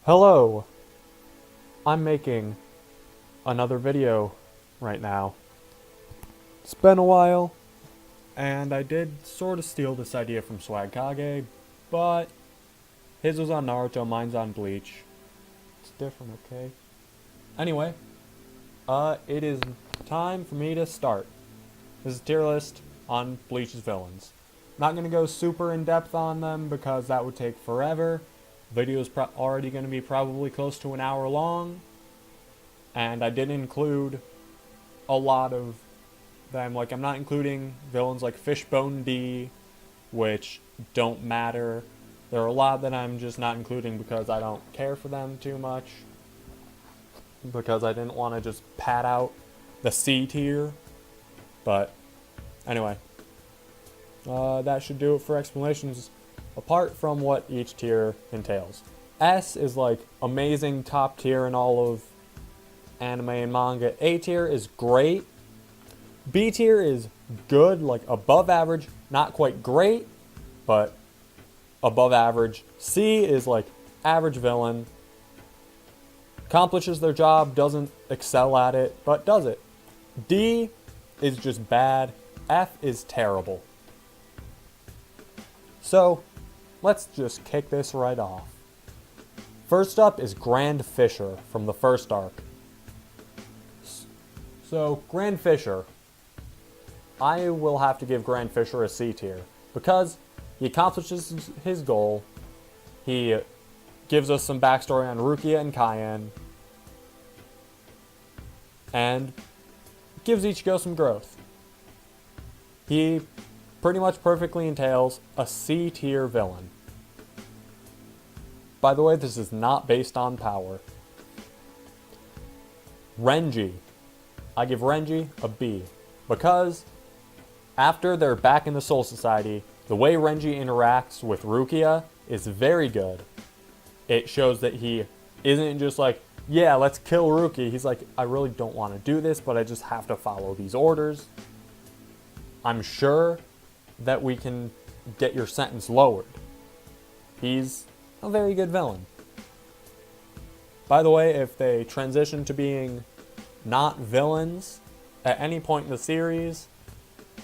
Hello, I'm making another video right now. It's been a while, and I did sort of steal this idea from Swag Kage, but his was on Naruto, mine's on Bleach. It's different, okay? Anyway, it is time for me to start. This is a tier list on Bleach's villains. Not gonna go super in depth on them because that would take forever. Video is already going to be probably close to an hour long, and I didn't include a lot of them. Like, I'm not including villains like Fishbone D, which don't matter. There are a lot that I'm just not including because I don't care for them too much, because I didn't want to just pad out the C tier. But anyway, that should do it for explanations apart from what each tier entails. S is like amazing, top tier in all of anime and manga. A tier is great. B tier is good, like above average, not quite great, but above average. C is like average villain. Accomplishes their job, doesn't excel at it, but does it. D is just bad. F is terrible. So, let's just kick this right off. First up is Grand Fisher from the first arc. So, Grand Fisher, I will have to give Grand Fisher a C tier because he accomplishes his goal. He gives us some backstory on Rukia and Cayenne, and gives Ichigo some growth. He pretty much perfectly entails a C tier villain. By the way, this is not based on power. Renji. I give Renji a B. Because after they're back in the Soul Society, the way Renji interacts with Rukia is very good. It shows that he isn't just like, yeah, let's kill Rukia. He's like, I really don't want to do this, but I just have to follow these orders. I'm sure that we can get your sentence lowered. He's a very good villain. By the way, if they transition to being not villains at any point in the series,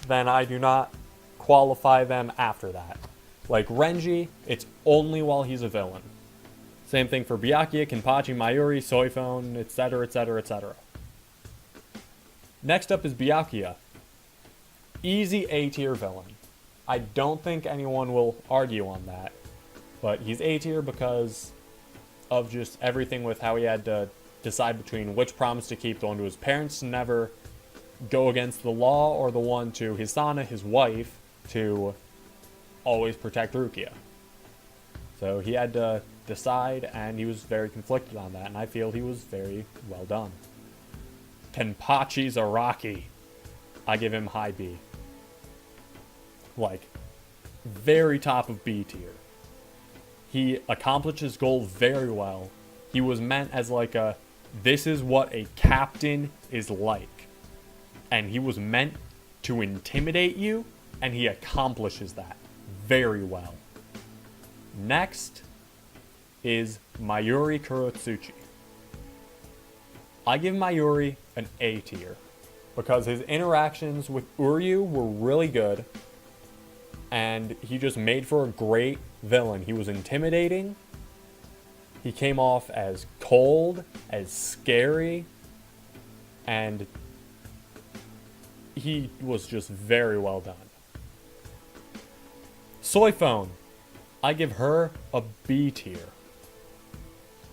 then I do not qualify them after that. Like Renji, it's only while he's a villain. Same thing for Byakuya, Kenpachi, Mayuri, Soifone, etc., etc., etc. Next up is Byakuya. Easy A tier villain. I don't think anyone will argue on that. But he's A tier because of just everything with how he had to decide between which promise to keep, the one to his parents to never go against the law, or the one to Hisana, his wife, to always protect Rukia. So he had to decide, and he was very conflicted on that, and I feel he was very well done. Kenpachi Zaraki. I give him high B. Like, very top of B tier. He accomplished his goal very well. He was meant as like a, this is what a captain is like. And he was meant to intimidate you, and he accomplishes that very well. Next is Mayuri Kurotsuchi. I give Mayuri an A tier because his interactions with Uryu were really good, and he just made for a great villain. He was intimidating. He came off as cold, as scary, and he was just very well done. Soifone. I give her a B tier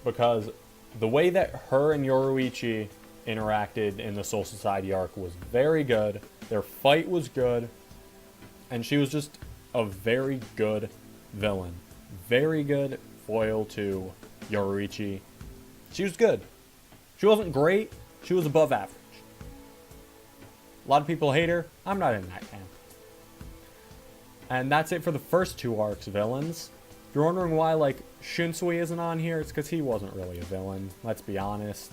because the way that her and Yoruichi interacted in the Soul Society arc was very good. Their fight was good, and she was just a very good villain. Very good foil to Yoruichi. She was good. She wasn't great. She was above average. A lot of people hate her. I'm not in that camp. And that's it for the first two arcs villains. If you're wondering why, like, Shinsui isn't on here, it's because he wasn't really a villain. Let's be honest.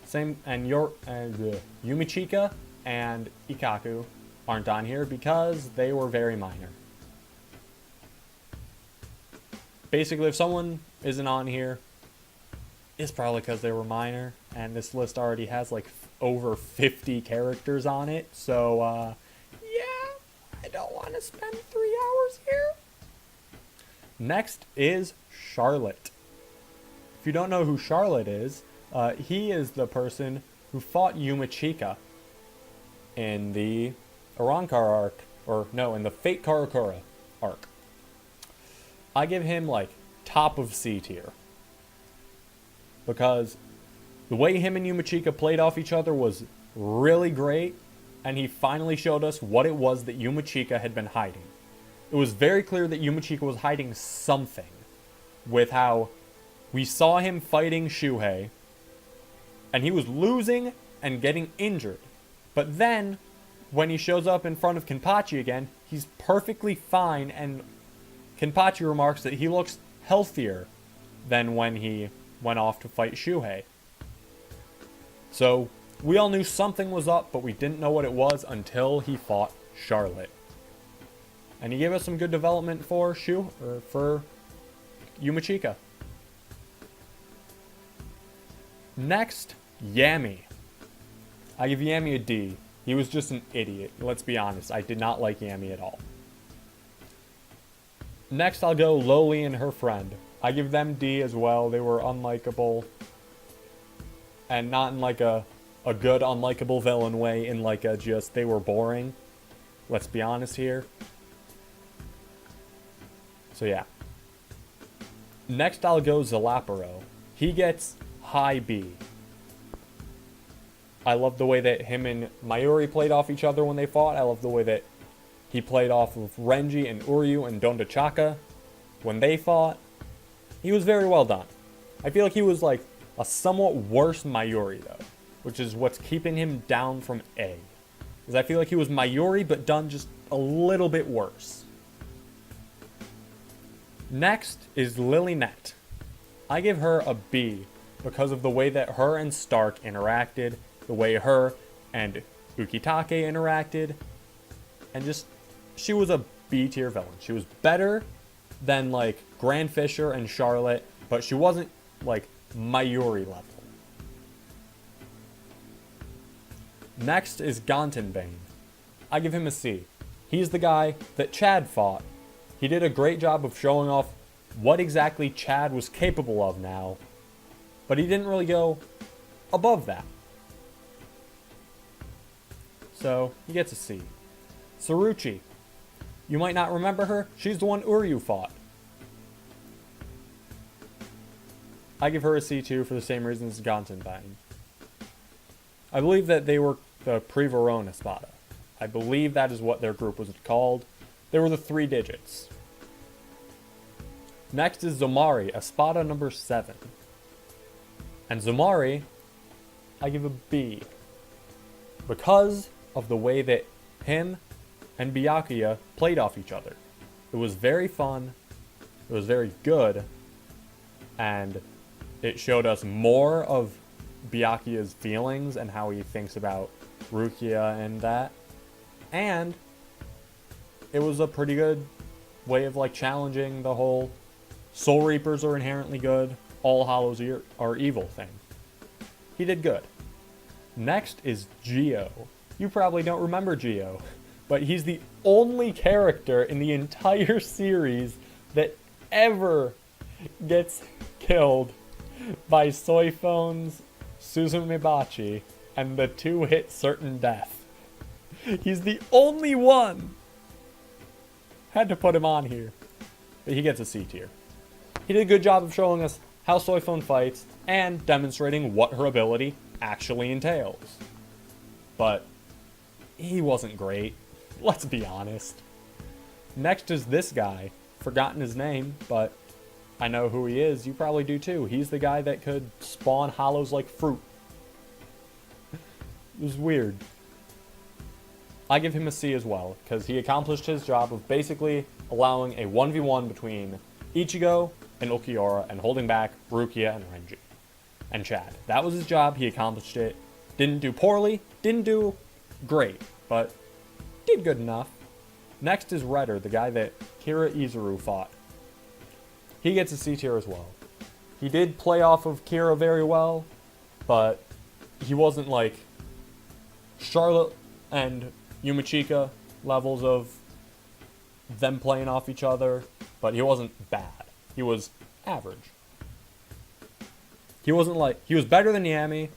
Same, and Yumichika and Ikaku aren't on here because they were very minor. Basically, if someone isn't on here, It's probably because they were minor, and this list already has like over 50 characters on it. So, yeah, I don't want to spend 3 hours here. Next is Charlotte. If you don't know who Charlotte is, he is the person who fought Yumachika in the Arankar arc, or no, in the Fate Karakura arc. I give him like top of C tier. Because the way him and Yumachika played off each other was really great, and he finally showed us what it was that Yumachika had been hiding. It was very clear that Yumachika was hiding something, with how we saw him fighting Shuhei, and he was losing and getting injured. But then, when he shows up in front of Kenpachi again, he's perfectly fine, and Kenpachi remarks that he looks healthier than when he went off to fight Shuhei. So, we all knew something was up, but we didn't know what it was until he fought Charlotte. And he gave us some good development for Yumachika. Next, Yami. I give Yami a D. He was just an idiot. Let's be honest, I did not like Yami at all. Next, I'll go Loli and her friend. I give them D as well. They were unlikable. And not in like a good unlikable villain way, in like a just they were boring. Let's be honest here. So yeah. Next I'll go Zalaparo. He gets high B. I love the way that him and Mayuri played off each other when they fought. I love the way that he played off of Renji and Uryu and Dondachaka when they fought. He was very well done. I feel like he was like a somewhat worse Mayuri though, which is what's keeping him down from A. Because I feel like he was Mayuri but done just a little bit worse. Next is Lilynette. I give her a B because of the way that her and Stark interacted, the way her and Ukitake interacted, and just, she was a B tier villain. She was better than like Grand Fisher and Charlotte, but she wasn't like Mayuri level. Next is Gantenbane. I give him a C. He's the guy that Chad fought. He did a great job of showing off what exactly Chad was capable of now, but he didn't really go above that. So, he gets a C. Saruchi. You might not remember her. She's the one Uryu fought. I give her a C too for the same reasons as Gantenbane. I believe that they were the Pre-Verona Espada. I believe that is what their group was called. They were the 3 digits. Next is Zomari, Espada number 7. And Zomari, I give a B. Because of the way that him and Byakuya played off each other. It was very fun. It was very good. And it showed us more of Byakuya's feelings and how he thinks about Rukia and that. And it was a pretty good way of like challenging the whole Soul Reapers are inherently good, All Hallows are evil thing. He did good. Next is Geo. You probably don't remember Geo, but he's the only character in the entire series that ever gets killed by Soiphone's Suzumebachi and the 2-hit certain death. He's the only one. Had to put him on here. But he gets a C tier. He did a good job of showing us how Soiphone fights and demonstrating what her ability actually entails. But he wasn't great. Let's be honest. Next is this guy. Forgotten his name, but I know who he is. You probably do too. He's the guy that could spawn hollows like fruit. It was weird. I give him a C as well, because he accomplished his job of basically allowing a 1v1 between Ichigo and Ulquiorra and holding back Rukia and Renji. And Chad. That was his job. He accomplished it. Didn't do poorly. Didn't do great. But did good enough. Next is Redder, the guy that Kira Izuru fought. He gets a C tier as well. He did play off of Kira very well, but he wasn't like Charlotte and Yumachika levels of them playing off each other, but he wasn't bad. He was average. He wasn't like, he was better than Yami,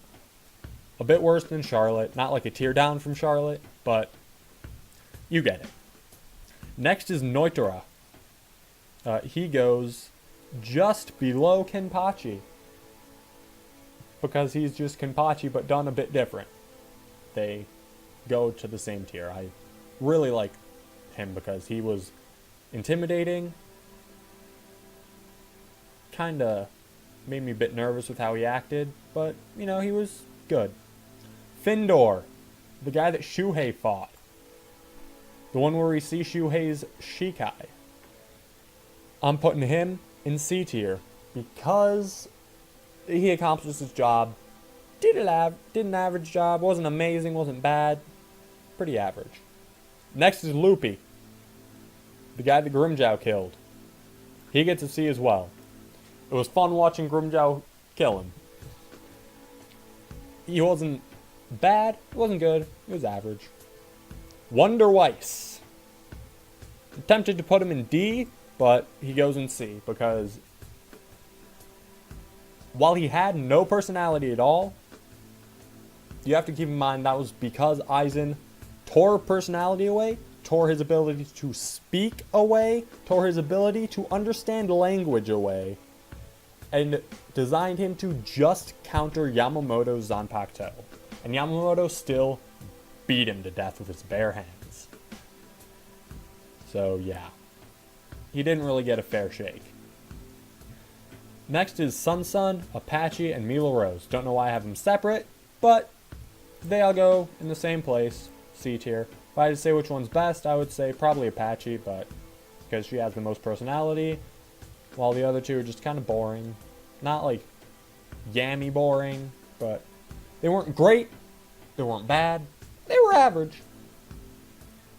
a bit worse than Charlotte, not like a tier down from Charlotte, but you get it. Next is Noitora. He goes just below Kenpachi, because he's just Kenpachi but done a bit different. They go to the same tier. I really like him because he was intimidating, kinda made me a bit nervous with how he acted, but you know, he was good. Findor, the guy that Shuhei fought, the one where we see Shuhei's Shikai. I'm putting him in C tier because he accomplished his job. Did an average job. Wasn't amazing, wasn't bad. Pretty average. Next is Loopy, the guy that Grimmjow killed. He gets a C as well. It was fun watching Grimmjow kill him. He wasn't bad, it wasn't good, it was average. Wonder Weiss. I'm tempted to put him in D, but he goes in C because while he had no personality at all, you have to keep in mind that was because Aizen tore personality away, tore his ability to speak away, tore his ability to understand language away, and designed him to just counter Yamamoto's Zanpakuto. And Yamamoto still beat him to death with his bare hands. So yeah, he didn't really get a fair shake. Next is Sun, Apache, and Mila Rose. Don't know why I have them separate, but they all go in the same place, C tier. If I had to say which one's best, I would say probably Apache, but because she has the most personality, while the other two are just kind of boring. Not like Yami boring, but they weren't great, they weren't bad, they were average.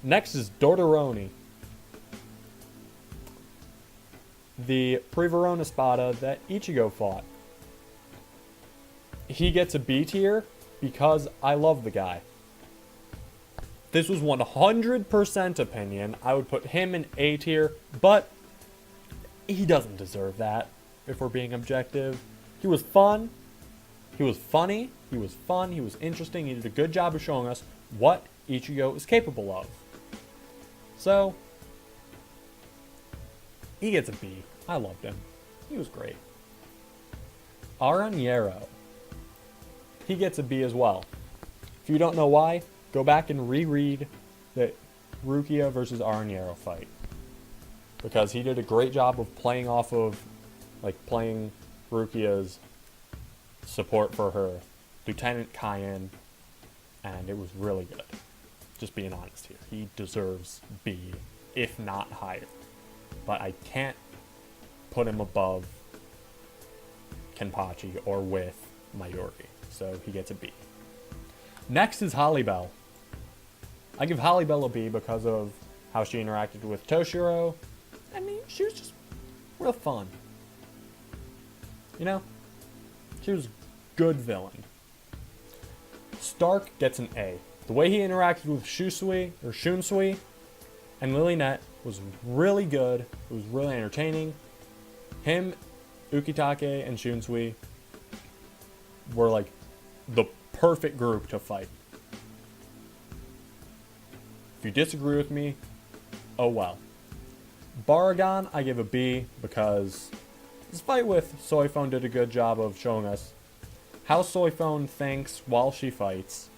Next is Dodoroni, the Pre-Verona Spada that Ichigo fought. He gets a B tier because I love the guy. This was 100% opinion. I would put him in A tier, but he doesn't deserve that, if we're being objective. He was fun, he was funny, he was fun, he was interesting, he did a good job of showing us what Ichigo is capable of. So, he gets a B. I loved him. He was great. Aranyero. He gets a B as well. If you don't know why, go back and reread the Rukia versus Aranyero fight. Because he did a great job of playing off of, like, playing Rukia's support for her Lieutenant Cayenne, and it was really good. Just being honest here. He deserves B, if not higher. But I can't put him above Kenpachi or with Mayuri. So he gets a B. Next is Holly-Bell. I give Holly-Bell a B because of how she interacted with Toshiro. I mean, she was just real fun. You know? She was a good villain. Stark gets an A. The way he interacted with Shunsui and Lily-Net was really good. It was really entertaining. Him, Ukitake, and Shunsui were like the perfect group to fight. If you disagree with me, oh well. Baragon, I give a B because this fight with Soifone did a good job of showing us how Soifone thinks while she fights,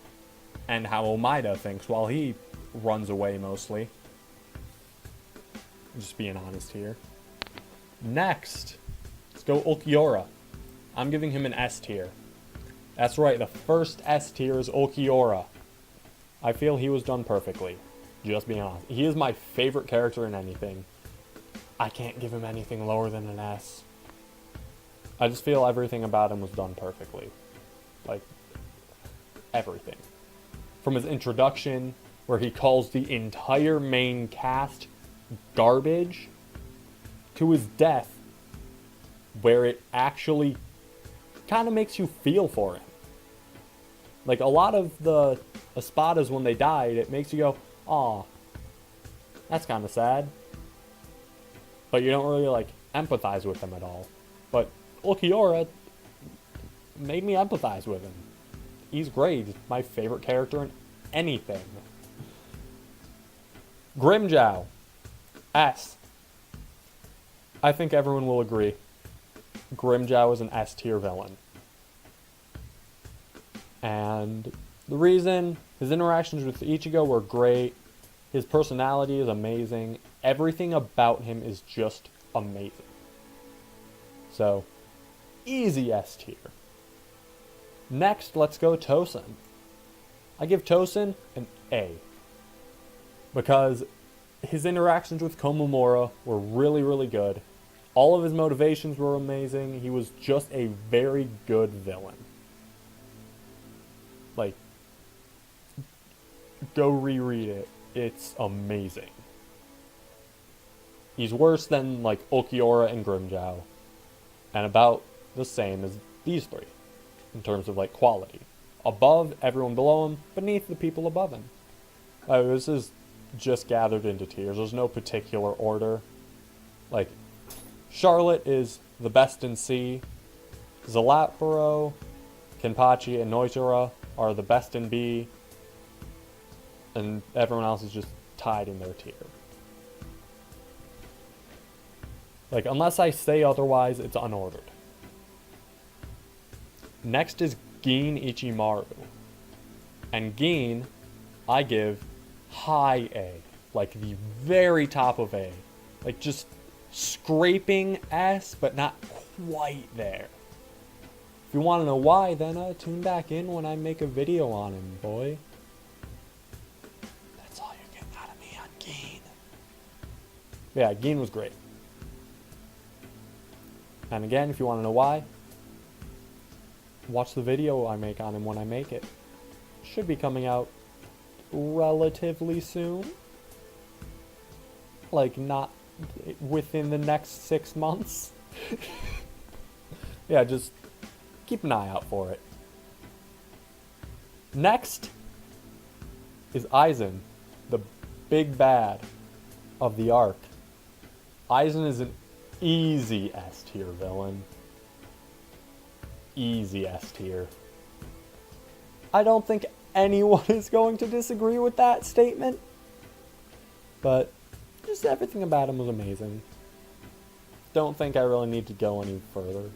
and how Omaida thinks while he runs away mostly. Just being honest here. Next, let's go Ulquiorra. I'm giving him an S tier. That's right, the first S tier is Ulquiorra. I feel he was done perfectly. Just being honest. He is my favorite character in anything. I can't give him anything lower than an S. I just feel everything about him was done perfectly. Like, everything. From his introduction, where he calls the entire main cast garbage, to his death, where it actually kind of makes you feel for him. Like, a lot of the Espadas, when they died, it makes you go, aw, that's kind of sad. But you don't really, like, empathize with them at all. But Ulquiorra made me empathize with him. He's great. He's my favorite character in anything. Grimmjow. S. I think everyone will agree. Grimmjow is an S tier villain. And the reason, his interactions with Ichigo were great. His personality is amazing. Everything about him is just amazing. So, easy S tier. Next, let's go Tosen. I give Tosen an A. Because his interactions with Komamura were really, really good. All of his motivations were amazing. He was just a very good villain. Like, go reread it. It's amazing. He's worse than, like, Ulquiorra and Grimmjow. And about the same as these three. In terms of, like, quality. Above everyone below him, beneath the people above him. This is just gathered into tiers. There's no particular order. Like, Charlotte is the best in C. Zalaparo, Kenpachi, and Noitora are the best in B. And everyone else is just tied in their tier. Like, unless I say otherwise, it's unordered. Next is Gin Ichimaru. And Gin, I give high A. Like, the very top of A. Like, just scraping S, but not quite there. If you want to know why, then tune back in when I make a video on him, boy. That's all you're getting out of me on Gin. Yeah, Gin was great. And again, if you want to know why, watch the video I make on him when I make it. Should be coming out relatively soon. Like, not within the next 6 months. Yeah, just keep an eye out for it. Next is Aizen, the big bad of the arc. Aizen is an easy S tier villain. Easy S tier. I don't think anyone is going to disagree with that statement. But just everything about him was amazing. Don't think I really need to go any further.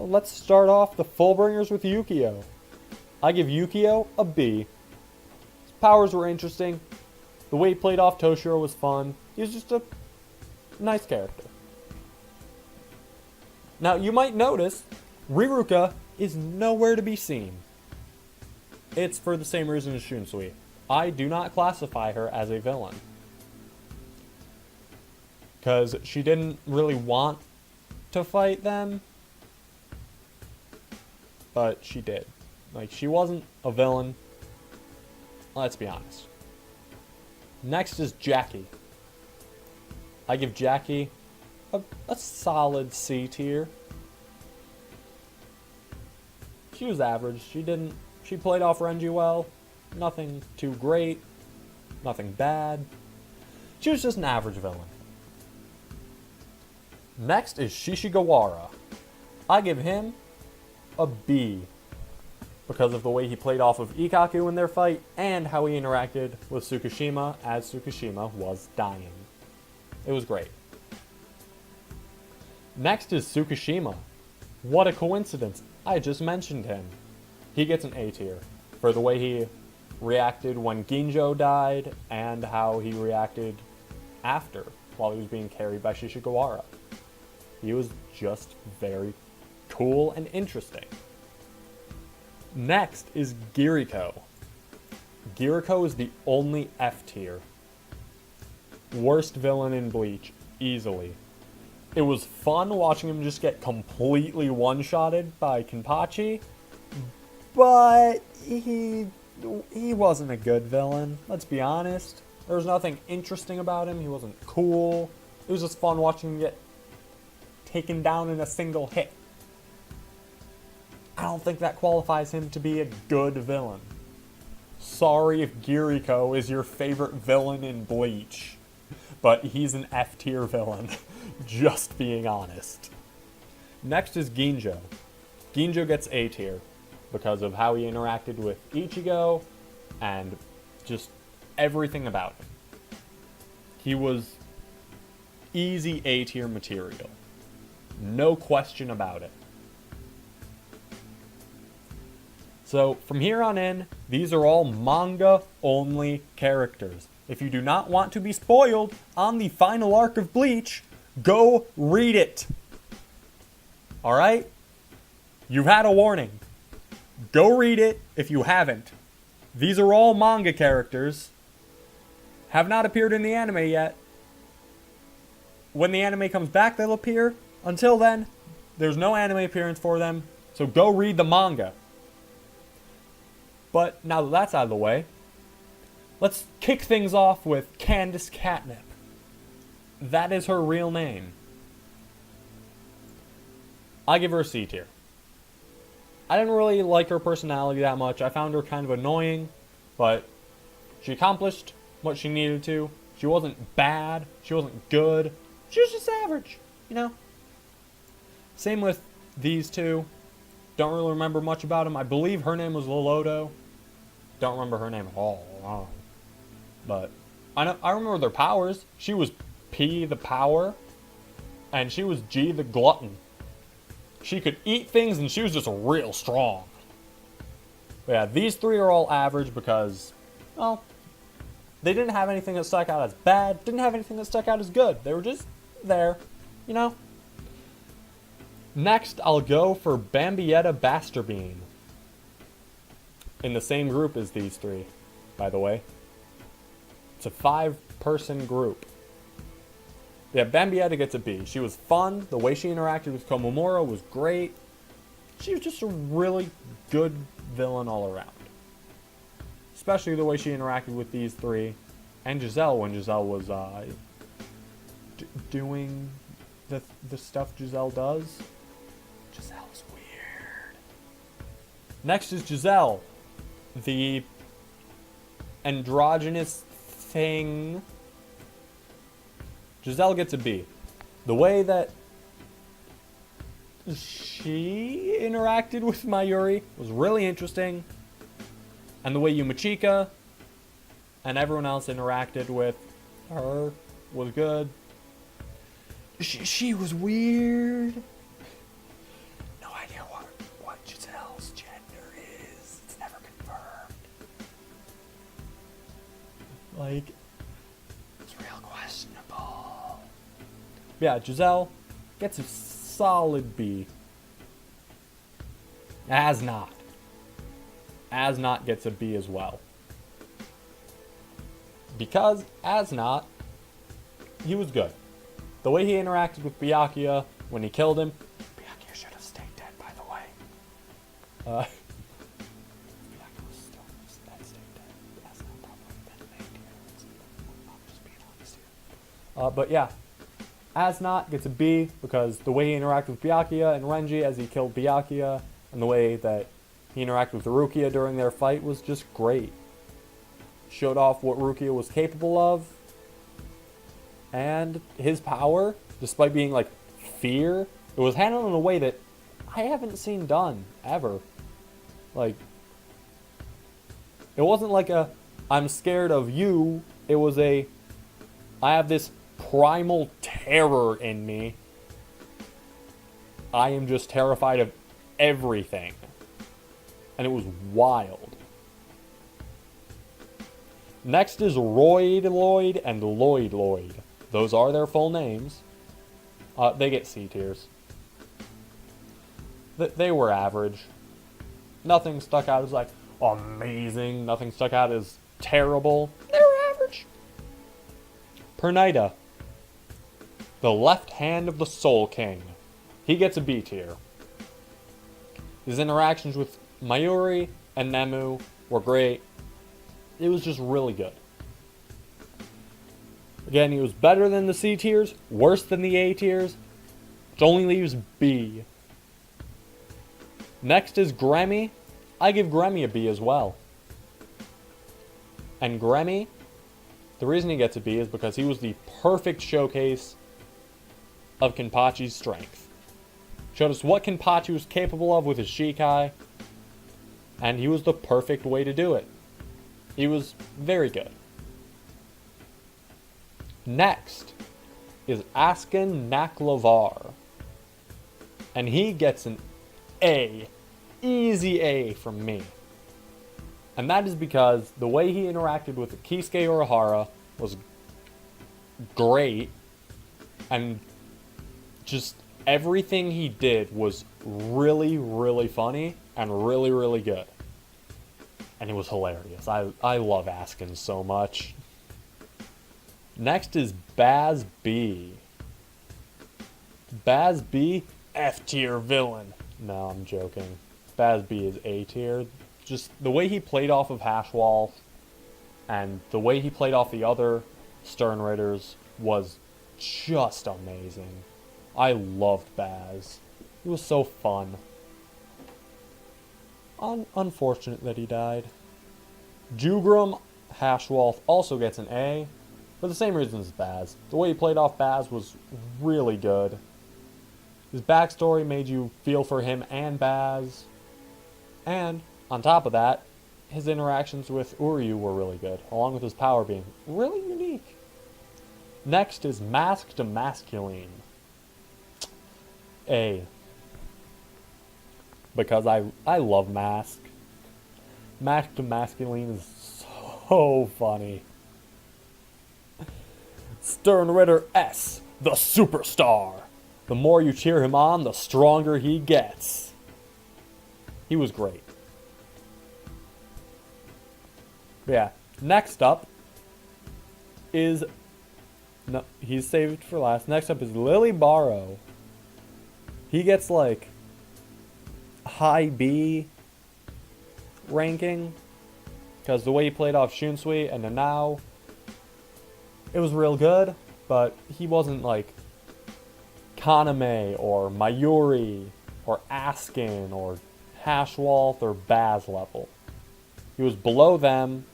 Let's start off the Fullbringers with Yukio. I give Yukio a B. His powers were interesting. The way he played off Toshiro was fun. He was just a nice character. Now, you might notice, Riruka is nowhere to be seen. It's for the same reason as Shunsui. I do not classify her as a villain. Because she didn't really want to fight them. But she did. Like, she wasn't a villain. Let's be honest. Next is Jackie. I give Jackie a solid C tier. She was average. She played off Renji well. Nothing too great. Nothing bad. She was just an average villain. Next is Shishigawara. I give him a B because of the way he played off of Ikkaku in their fight and how he interacted with Tsukishima as Tsukishima was dying. It was great. Next is Tsukishima. What a coincidence. I just mentioned him. He gets an A tier for the way he reacted when Ginjo died and how he reacted after while he was being carried by Shishigawara. He was just very cool and interesting. Next is Giriko. Giriko is the only F tier. Worst villain in Bleach, easily. It was fun watching him just get completely one-shotted by Kenpachi, but he wasn't a good villain, let's be honest. There was nothing interesting about him. He wasn't cool. It was just fun watching him get taken down in a single hit. I don't think that qualifies him to be a good villain. Sorry if Kiriko is your favorite villain in Bleach, but he's an F tier villain. Just being honest. Next is Ginjo. Ginjo gets A tier because of how he interacted with Ichigo and just everything about him. He was easy A tier material. No question about it. So from here on in, these are all manga only characters. If you do not want to be spoiled on the final arc of Bleach, go read it. Alright? You've had a warning. Go read it if you haven't. These are all manga characters. Have not appeared in the anime yet. When the anime comes back, they'll appear. Until then, there's no anime appearance for them. So go read the manga. But now that that's out of the way, let's kick things off with Candace Catnip. That is her real name. I give her a C tier. I didn't really like her personality that much. I found her kind of annoying, but she accomplished what she needed to. She wasn't bad. She wasn't good. She was just average, you know? Same with these two. Don't really remember much about them. I believe her name was Loloto. Don't remember her name at all. But I remember their powers. She was P, the power, and she was G, the glutton. She could eat things, and she was just real strong. But yeah, these three are all average because, well, they didn't have anything that stuck out as bad, didn't have anything that stuck out as good. They were just there, you know? Next, I'll go for Bambietta Basterbean. In the same group as these three, by the way. It's a 5-person group. Yeah, Bambietta gets a B. She was fun. The way she interacted with Komamura was great. She was just a really good villain all around. Especially the way she interacted with these three. And Giselle, when Giselle was doing the stuff Giselle does. Giselle's weird. Next is Giselle. The androgynous thing. Giselle gets a B. The way that she interacted with Mayuri was really interesting. And the way Yumachika and everyone else interacted with her was good. She was weird. No idea what Giselle's gender is. It's never confirmed. Like, it's real questionable. Yeah, Giselle gets a solid B. As not gets a B as well. Because As not, he was good. The way he interacted with Byakuya when he killed him, Byakuya should have stayed dead, by the way. Byakuya was still stayed dead. As not probably been made here. I'm just being honest here. But yeah, As not gets a B because the way he interacted with Byakuya and Renji as he killed Byakuya, and the way that he interacted with Rukia during their fight was just great. Showed off what Rukia was capable of. And his power, despite being like fear, it was handled in a way that I haven't seen done ever. Like, it wasn't like a I'm scared of you. It was a I have this primal terror in me. I am just terrified of everything. And it was wild. Next is Royd Lloyd and Lloyd Lloyd. Those are their full names. They get C tiers. They were average. Nothing stuck out as like amazing. Nothing stuck out as terrible. They were average. Pernida. The left hand of the Soul King. He gets a B tier. His interactions with Mayuri and Nemu were great. It was just really good. Again, he was better than the C tiers, worse than the A tiers, which only leaves B. Next is Gremmy. I give Gremmy a B as well. And Gremmy, the reason he gets a B is because he was the perfect showcase of Kenpachi's strength. Showed us what Kenpachi was capable of with his Shikai, and he was the perfect way to do it. He was very good. Next is Askin Naklavar. And he gets an A. Easy A from me. And that is because the way he interacted with Kisuke Urahara was great. And just everything he did was really, really funny and really, really good. And it was hilarious. I love Askin so much. Next is Baz B. Baz B, F tier villain. No, I'm joking. Baz B is A tier. Just the way he played off of Hashwall and the way he played off the other Stern Raiders was just amazing. I loved Baz. He was so fun. Unfortunate that he died. Jugram Hashwolf also gets an A. For the same reasons as Baz. The way he played off Baz was really good. His backstory made you feel for him and Baz. And, on top of that, his interactions with Uryu were really good, along with his power being really unique. Next is Masked Masculine. A. Because I love Mask. Masked Masculine is so funny. Stern Ritter S, the superstar. The more you cheer him on, the stronger he gets. He was great. Yeah. Next up is... No, he's saved for last. Next up is Lily Barrow. He gets like high B ranking because the way he played off Shunsui and Nanao, it was real good, but he wasn't like Kaname or Mayuri or Askin or Hashwolf or Baz level. He was below them,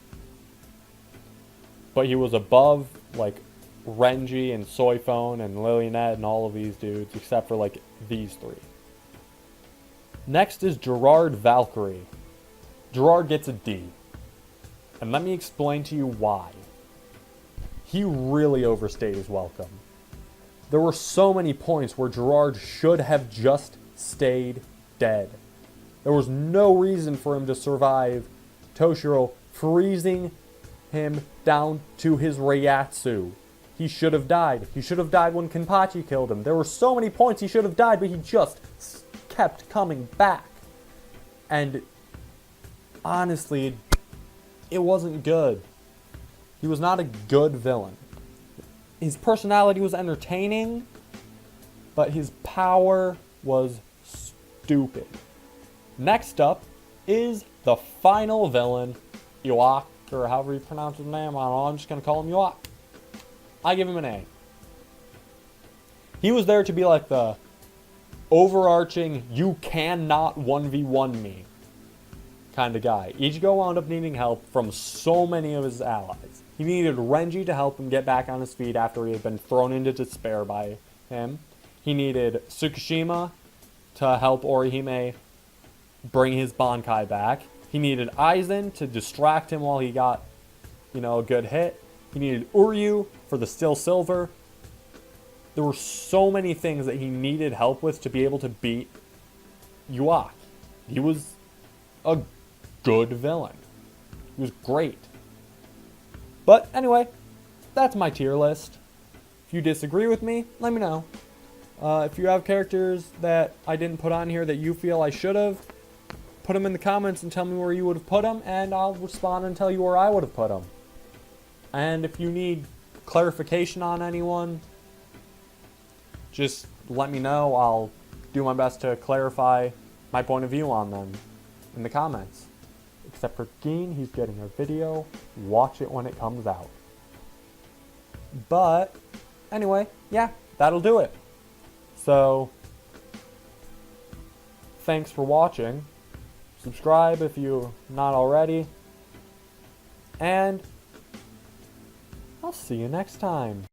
but he was above like Renji and Soifone and Lilionette and all of these dudes, except for like these three. Next is Gerard Valkyrie. Gerard gets a D. And let me explain to you why. He really overstayed his welcome. There were so many points where Gerard should have just stayed dead. There was no reason for him to survive Toshiro freezing him down to his Reiatsu. He should have died. He should have died when Kenpachi killed him. There were so many points he should have died, but he just kept coming back. And honestly, it wasn't good. He was not a good villain. His personality was entertaining, but his power was stupid. Next up is the final villain, Iwak, or however you pronounce his name. I don't know, I'm just going to call him Iwak. I give him an A. He was there to be like the overarching, you cannot 1v1 me kind of guy. Ichigo wound up needing help from so many of his allies. He needed Renji to help him get back on his feet after he had been thrown into despair by him. He needed Tsukushima to help Orihime bring his Bankai back. He needed Aizen to distract him while he got, a good hit. He needed Uryu for the Still Silver. There were so many things that he needed help with to be able to beat Iwak. He was a good villain. He was great. But anyway, that's my tier list. If you disagree with me, let me know. If you have characters that I didn't put on here that you feel I should have, put them in the comments and tell me where you would have put them, and I'll respond and tell you where I would have put them. And if you need clarification on anyone, just let me know. I'll do my best to clarify my point of view on them in the comments. Except for Geen, he's getting a video. Watch it when it comes out. But anyway, yeah, that'll do it. So, thanks for watching. Subscribe if you're not already. And I'll see you next time.